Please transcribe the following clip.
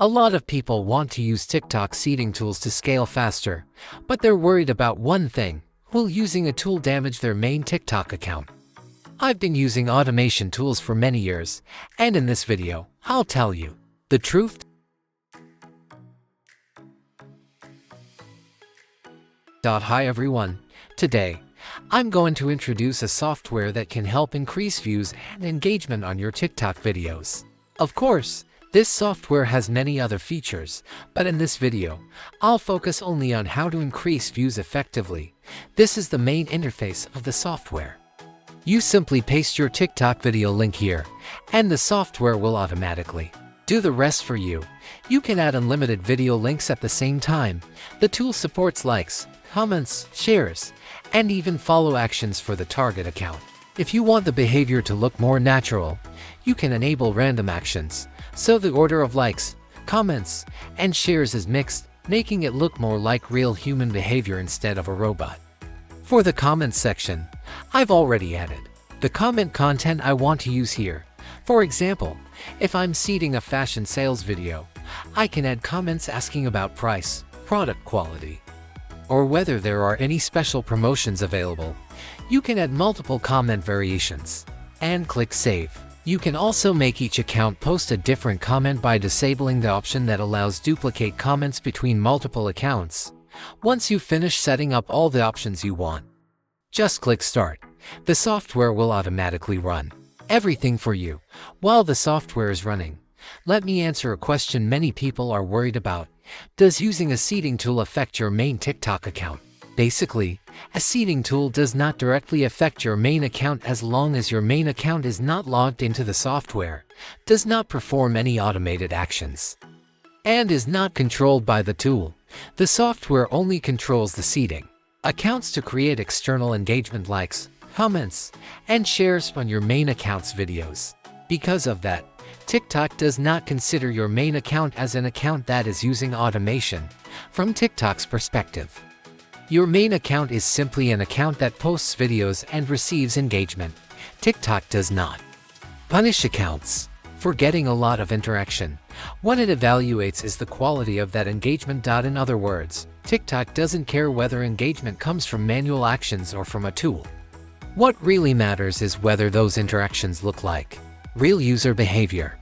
A lot of people want to use TikTok seeding tools to scale faster, but they're worried about one thing: will using a tool damage their main TikTok account? I've been using automation tools for many years, and in this video, I'll tell you the truth. Hi everyone, today, I'm going to introduce a software that can help increase views and engagement on your TikTok videos. Of course, this software has many other features, but in this video, I'll focus only on how to increase views effectively. This is the main interface of the software. You simply paste your TikTok video link here, and the software will automatically do the rest for you. You can add unlimited video links at the same time. The tool supports likes, comments, shares, and even follow actions for the target account. If you want the behavior to look more natural, you can enable random actions, so the order of likes, comments, and shares is mixed, making it look more like real human behavior instead of a robot. For the comments section, I've already added the comment content I want to use here. For example, if I'm seeding a fashion sales video, I can add comments asking about price, product quality, or whether there are any special promotions available. You can add multiple comment variations and click Save. You can also make each account post a different comment by disabling the option that allows duplicate comments between multiple accounts. Once you finish setting up all the options you want, just click Start. The software will automatically run everything for you. While the software is running, let me answer a question many people are worried about. Does using a seeding tool affect your main TikTok account? Basically, a seeding tool does not directly affect your main account as long as your main account is not logged into the software, does not perform any automated actions, and is not controlled by the tool. The software only controls the seeding accounts to create external engagement likes, comments, and shares on your main account's videos. Because of that, TikTok does not consider your main account as an account that is using automation. From TikTok's perspective, your main account is simply an account that posts videos and receives engagement. TikTok does not punish accounts for getting a lot of interaction. What it evaluates is the quality of that engagement. In other words, TikTok doesn't care whether engagement comes from manual actions or from a tool. What really matters is whether those interactions look like real user behavior.